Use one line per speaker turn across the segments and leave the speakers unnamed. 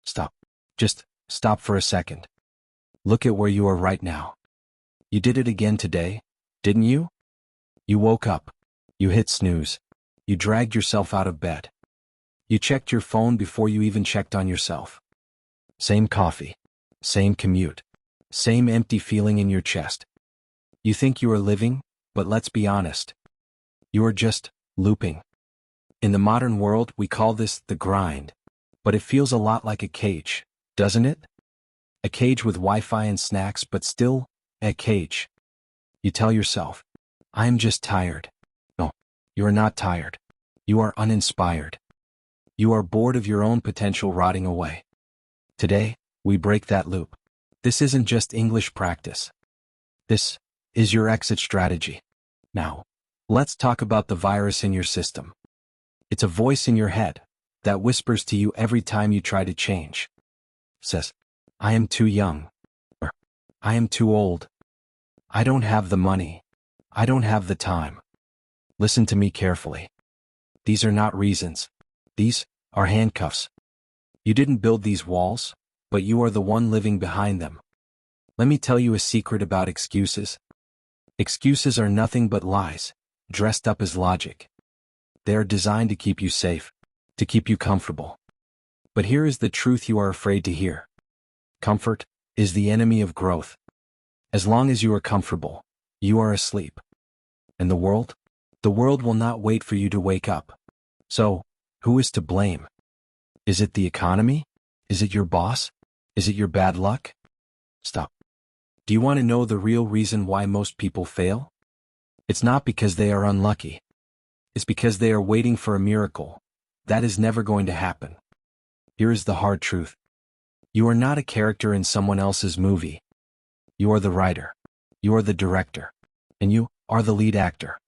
Stop. Just stop for a second. Look at where you are right now. You did it again today, didn't you? You woke up. You hit snooze. You dragged yourself out of bed. You checked your phone before you even checked on yourself. Same coffee. Same commute. Same empty feeling in your chest. You think you are living, but let's be honest. You are just looping. In the modern world, we call this the grind. But it feels a lot like a cage, doesn't it? A cage with Wi-Fi and snacks, but still a cage. You tell yourself, I am just tired. No, you are not tired. You are uninspired. You are bored of your own potential rotting away. Today, we break that loop. This isn't just English practice. This is your exit strategy. Now, let's talk about the virus in your system. It's a voice in your head that whispers to you every time you try to change. Says, I am too young. Or, I am too old. I don't have the money. I don't have the time. Listen to me carefully. These are not reasons. These are handcuffs. You didn't build these walls, but you are the one living behind them. Let me tell you a secret about excuses. Excuses are nothing but lies, dressed up as logic. They are designed to keep you safe, to keep you comfortable. But here is the truth you are afraid to hear. Comfort is the enemy of growth. As long as you are comfortable, you are asleep. And the world? The world will not wait for you to wake up. So, who is to blame? Is it the economy? Is it your boss? Is it your bad luck? Stop. Do you want to know the real reason why most people fail? It's not because they are unlucky. It's because they are waiting for a miracle. That is never going to happen. Here is the hard truth. You are not a character in someone else's movie. You are the writer. You are the director. And you are the lead actor.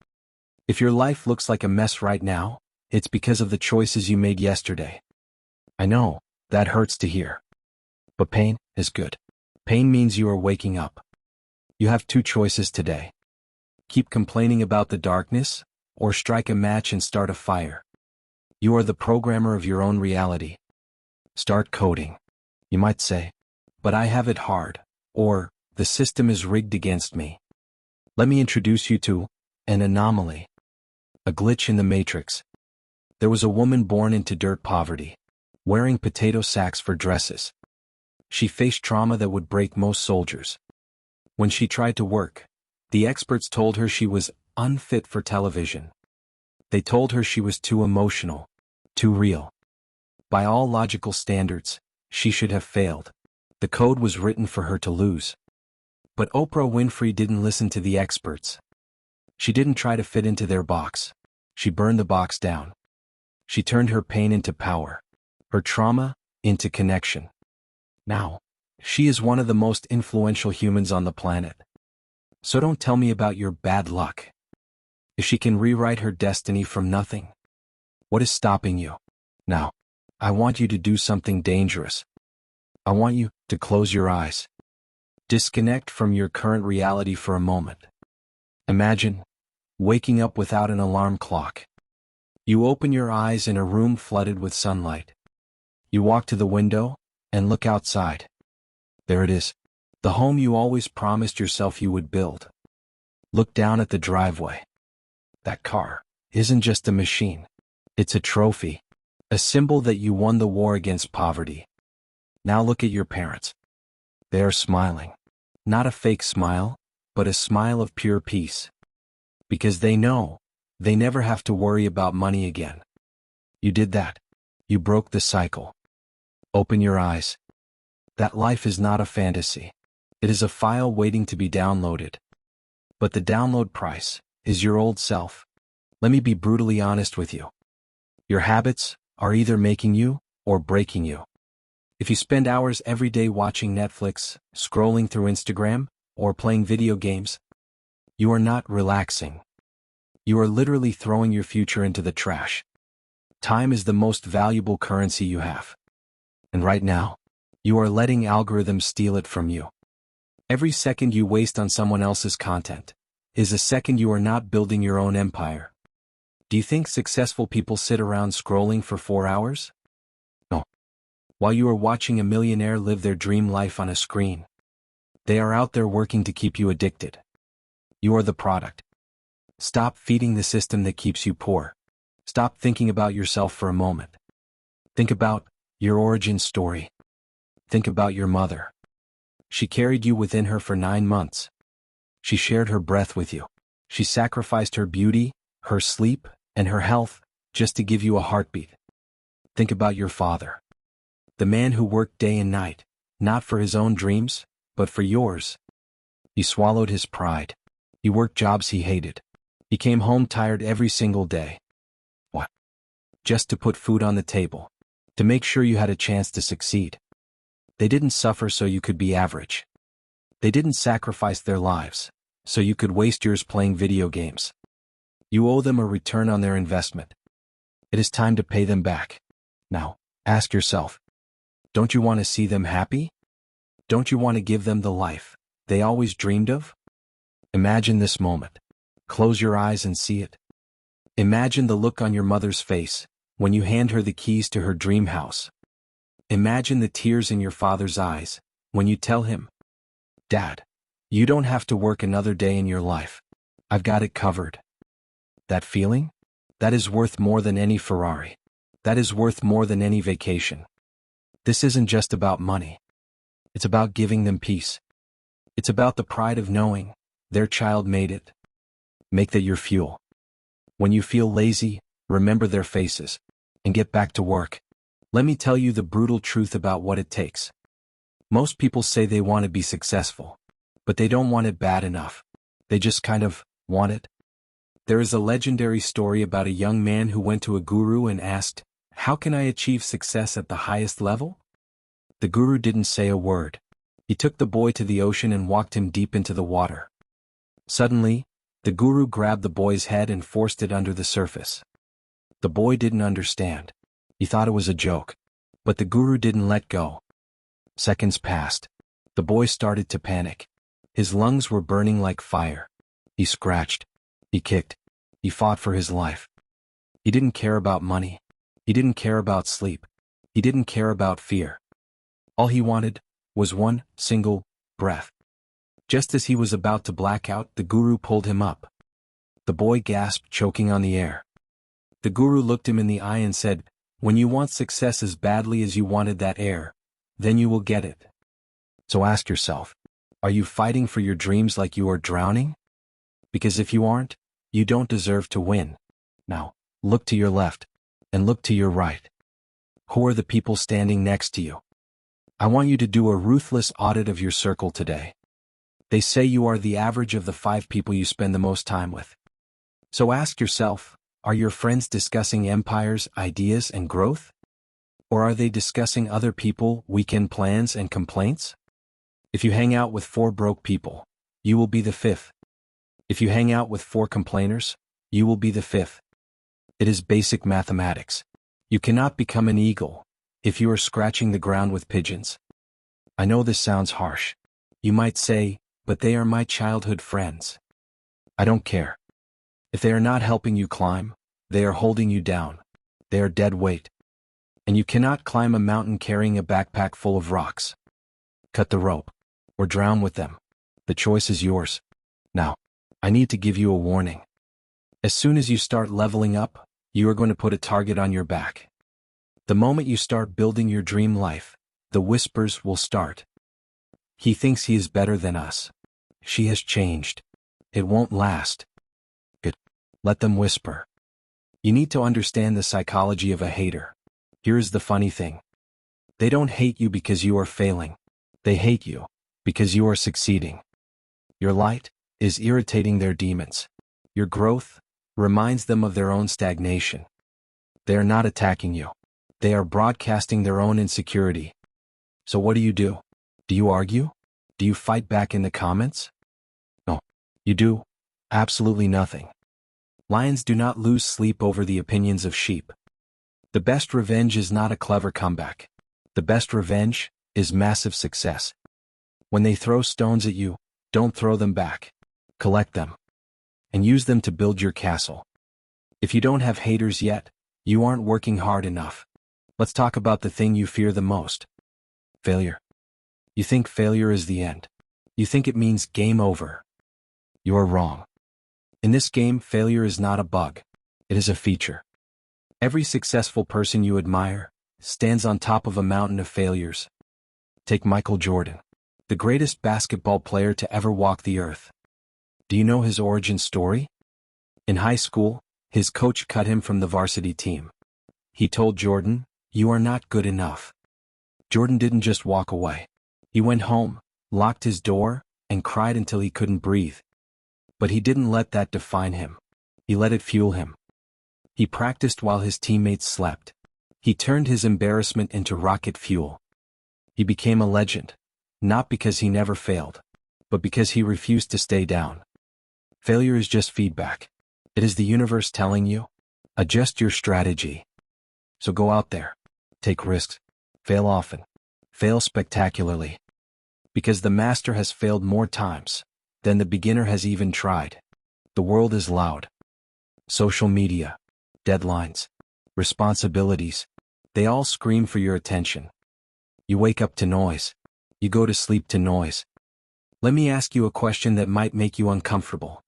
If your life looks like a mess right now, it's because of the choices you made yesterday. I know, that hurts to hear. But pain is good. Pain means you are waking up. You have two choices today. Keep complaining about the darkness, or strike a match and start a fire. You are the programmer of your own reality. Start coding. You might say, but I have it hard, or the system is rigged against me. Let me introduce you to an anomaly. A glitch in the matrix. There was a woman born into dirt poverty, wearing potato sacks for dresses. She faced trauma that would break most soldiers. When she tried to work, the experts told her she was unfit for television. They told her she was too emotional, too real. By all logical standards, she should have failed. The code was written for her to lose. But Oprah Winfrey didn't listen to the experts. She didn't try to fit into their box. She burned the box down. She turned her pain into power, her trauma into connection. Now, she is one of the most influential humans on the planet. So don't tell me about your bad luck. If she can rewrite her destiny from nothing, what is stopping you? Now, I want you to do something dangerous. I want you to close your eyes. Disconnect from your current reality for a moment. Imagine waking up without an alarm clock. You open your eyes in a room flooded with sunlight. You walk to the window and look outside. There it is, the home you always promised yourself you would build. Look down at the driveway. That car isn't just a machine. It's a trophy, a symbol that you won the war against poverty. Now look at your parents. They are smiling. Not a fake smile, but a smile of pure peace. Because they know they never have to worry about money again. You did that. You broke the cycle. Open your eyes. That life is not a fantasy. It is a file waiting to be downloaded. But the download price is your old self. Let me be brutally honest with you. Your habits are either making you or breaking you. If you spend hours every day watching Netflix, scrolling through Instagram, or playing video games, you are not relaxing. You are literally throwing your future into the trash. Time is the most valuable currency you have. And right now, you are letting algorithms steal it from you. Every second you waste on someone else's content is a second you are not building your own empire. Do you think successful people sit around scrolling for 4 hours? No. while you are watching a millionaire live their dream life on a screen. They are out there working to keep you addicted. You are the product. Stop feeding the system that keeps you poor. Stop thinking about yourself for a moment. Think about your origin story. Think about your mother. She carried you within her for 9 months. She shared her breath with you. She sacrificed her beauty, her sleep, and her health just to give you a heartbeat. Think about your father. The man who worked day and night, not for his own dreams, but for yours. He swallowed his pride. He worked jobs he hated. He came home tired every single day. What? Just to put food on the table. To make sure you had a chance to succeed. They didn't suffer so you could be average. They didn't sacrifice their lives so you could waste yours playing video games. You owe them a return on their investment. It is time to pay them back. Now, ask yourself, don't you want to see them happy? Don't you want to give them the life they always dreamed of? Imagine this moment. Close your eyes and see it. Imagine the look on your mother's face when you hand her the keys to her dream house. Imagine the tears in your father's eyes when you tell him, "Dad, you don't have to work another day in your life. I've got it covered." That feeling? That is worth more than any Ferrari. That is worth more than any vacation. This isn't just about money. It's about giving them peace. It's about the pride of knowing their child made it. Make that your fuel. When you feel lazy, remember their faces and get back to work. Let me tell you the brutal truth about what it takes. Most people say they want to be successful, but they don't want it bad enough. They just kind of want it. There is a legendary story about a young man who went to a guru and asked, "How can I achieve success at the highest level?" The guru didn't say a word. He took the boy to the ocean and walked him deep into the water. Suddenly, the guru grabbed the boy's head and forced it under the surface. The boy didn't understand. He thought it was a joke. But the guru didn't let go. Seconds passed. The boy started to panic. His lungs were burning like fire. He scratched. He kicked. He fought for his life. He didn't care about money. He didn't care about sleep. He didn't care about fear. All he wanted was one single breath. Just as he was about to black out, the guru pulled him up. The boy gasped, choking on the air. The guru looked him in the eye and said, "When you want success as badly as you wanted that air, then you will get it." So ask yourself, are you fighting for your dreams like you are drowning? Because if you aren't, you don't deserve to win. Now, look to your left, and look to your right. Who are the people standing next to you? I want you to do a ruthless audit of your circle today. They say you are the average of the 5 people you spend the most time with. So ask yourself, are your friends discussing empires, ideas, and growth? Or are they discussing other people, weekend plans, and complaints? If you hang out with 4 broke people, you will be the 5th. If you hang out with 4 complainers, you will be the 5th. It is basic mathematics. You cannot become an eagle if you are scratching the ground with pigeons. I know this sounds harsh. You might say, but they are my childhood friends. I don't care. If they are not helping you climb, they are holding you down. They are dead weight. And you cannot climb a mountain carrying a backpack full of rocks. Cut the rope, or drown with them. The choice is yours. Now, I need to give you a warning. As soon as you start leveling up, you are going to put a target on your back. The moment you start building your dream life, the whispers will start. He thinks he is better than us. She has changed. It won't last. Let them whisper. You need to understand the psychology of a hater. Here is the funny thing. They don't hate you because you are failing. They hate you because you are succeeding. Your light is irritating their demons. Your growth reminds them of their own stagnation. They are not attacking you. They are broadcasting their own insecurity. So what do? Do you argue? Do you fight back in the comments? No. You do absolutely nothing. Lions do not lose sleep over the opinions of sheep. The best revenge is not a clever comeback. The best revenge is massive success. When they throw stones at you, don't throw them back. Collect them. And use them to build your castle. If you don't have haters yet, you aren't working hard enough. Let's talk about the thing you fear the most. Failure. You think failure is the end. You think it means game over. You are wrong. In this game, failure is not a bug. It is a feature. Every successful person you admire stands on top of a mountain of failures. Take Michael Jordan, the greatest basketball player to ever walk the earth. Do you know his origin story? In high school, his coach cut him from the varsity team. He told Jordan, "You are not good enough." Jordan didn't just walk away. He went home, locked his door, and cried until he couldn't breathe. But he didn't let that define him. He let it fuel him. He practiced while his teammates slept. He turned his embarrassment into rocket fuel. He became a legend, not because he never failed, but because he refused to stay down. Failure is just feedback. It is the universe telling you, adjust your strategy. So go out there, take risks, fail often, fail spectacularly. Because the master has failed more times than the beginner has even tried. The world is loud. Social media, deadlines, responsibilities, they all scream for your attention. You wake up to noise. You go to sleep to noise. Let me ask you a question that might make you uncomfortable.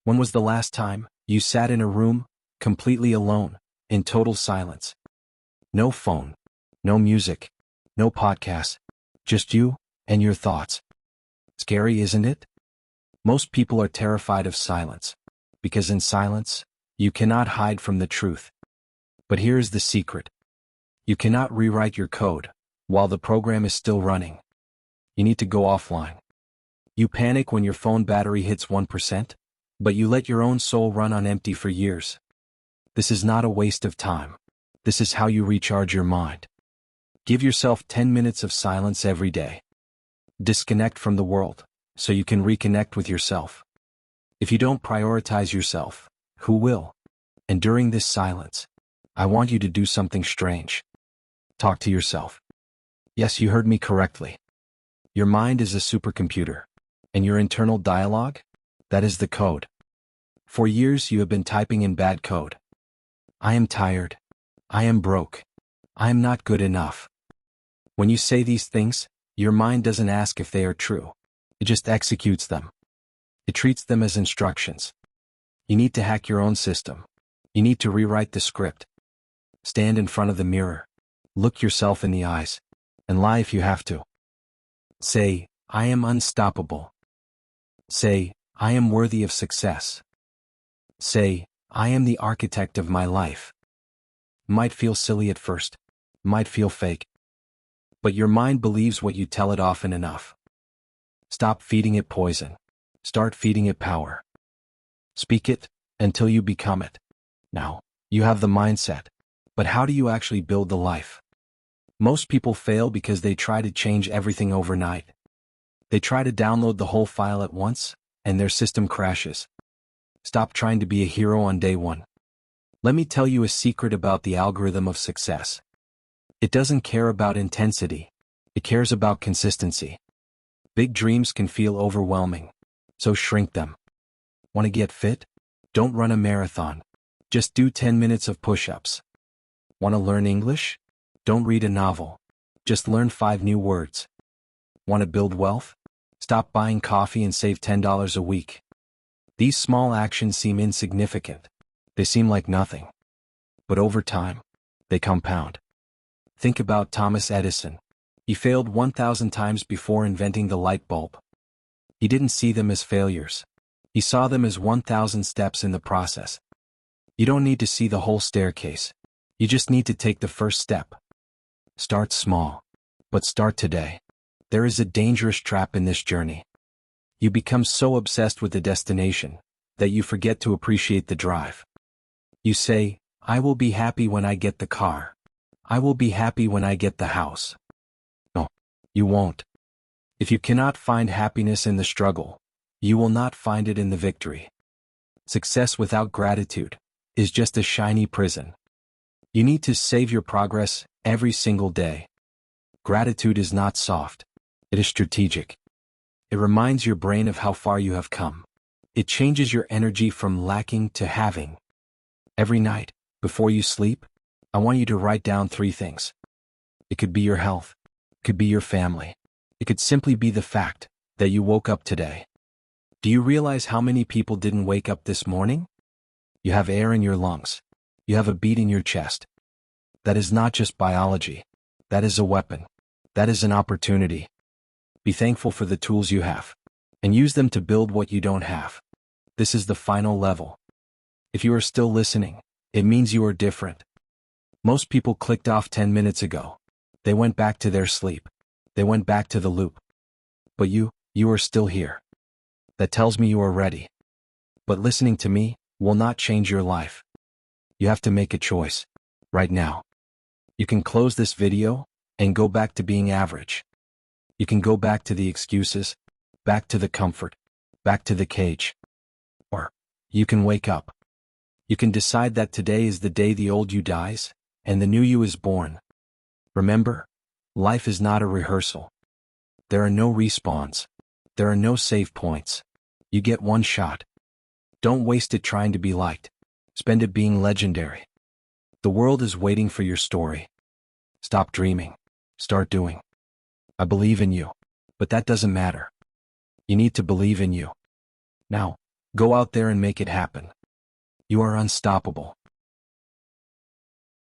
When was the last time you sat in a room, completely alone, in total silence? No phone, no music, no podcast, just you and your thoughts. Scary, isn't it? Most people are terrified of silence, because in silence, you cannot hide from the truth. But here is the secret. You cannot rewrite your code while the program is still running. You need to go offline. You panic when your phone battery hits 1%, but you let your own soul run on empty for years. This is not a waste of time. This is how you recharge your mind. Give yourself 10 minutes of silence every day. Disconnect from the world, so you can reconnect with yourself. If you don't prioritize yourself, who will? And during this silence, I want you to do something strange. Talk to yourself. Yes, you heard me correctly. Your mind is a supercomputer, and your internal dialogue? That is the code. For years you have been typing in bad code. I am tired. I am broke. I am not good enough. When you say these things, your mind doesn't ask if they are true. It just executes them. It treats them as instructions. You need to hack your own system. You need to rewrite the script. Stand in front of the mirror. Look yourself in the eyes. And lie if you have to. Say, I am unstoppable. Say, I am worthy of success. Say, I am the architect of my life. Might feel silly at first. Might feel fake. But your mind believes what you tell it often enough. Stop feeding it poison. Start feeding it power. Speak it until you become it. Now, you have the mindset. But how do you actually build the life? Most people fail because they try to change everything overnight. They try to download the whole file at once, and their system crashes. Stop trying to be a hero on day one. Let me tell you a secret about the algorithm of success. It doesn't care about intensity. It cares about consistency. Big dreams can feel overwhelming, so shrink them. Want to get fit? Don't run a marathon. Just do 10 minutes of push-ups. Want to learn English? Don't read a novel. Just learn 5 new words. Want to build wealth? Stop buying coffee and save $10 a week. These small actions seem insignificant. They seem like nothing. But over time, they compound. Think about Thomas Edison. He failed 1,000 times before inventing the light bulb. He didn't see them as failures. He saw them as 1,000 steps in the process. You don't need to see the whole staircase. You just need to take the first step. Start small, but start today. There is a dangerous trap in this journey. You become so obsessed with the destination that you forget to appreciate the drive. You say, I will be happy when I get the car. I will be happy when I get the house. No, you won't. If you cannot find happiness in the struggle, you will not find it in the victory. Success without gratitude is just a shiny prison. You need to save your progress every single day. Gratitude is not soft. It is strategic. It reminds your brain of how far you have come. It changes your energy from lacking to having. Every night, before you sleep, I want you to write down 3 things. It could be your health. It could be your family. It could simply be the fact that you woke up today. Do you realize how many people didn't wake up this morning? You have air in your lungs. You have a beat in your chest. That is not just biology. That is a weapon. That is an opportunity. Be thankful for the tools you have, and use them to build what you don't have. This is the final level. If you are still listening, it means you are different. Most people clicked off 10 minutes ago. They went back to their sleep. They went back to the loop. But you are still here. That tells me you are ready. But listening to me will not change your life. You have to make a choice, right now. You can close this video and go back to being average. You can go back to the excuses, back to the comfort, back to the cage. Or you can wake up. You can decide that today is the day the old you dies and the new you is born. Remember, life is not a rehearsal. There are no respawns. There are no save points. You get one shot. Don't waste it trying to be liked. Spend it being legendary. The world is waiting for your story. Stop dreaming. Start doing. I believe in you, but that doesn't matter. You need to believe in you. Now, go out there and make it happen. You are unstoppable.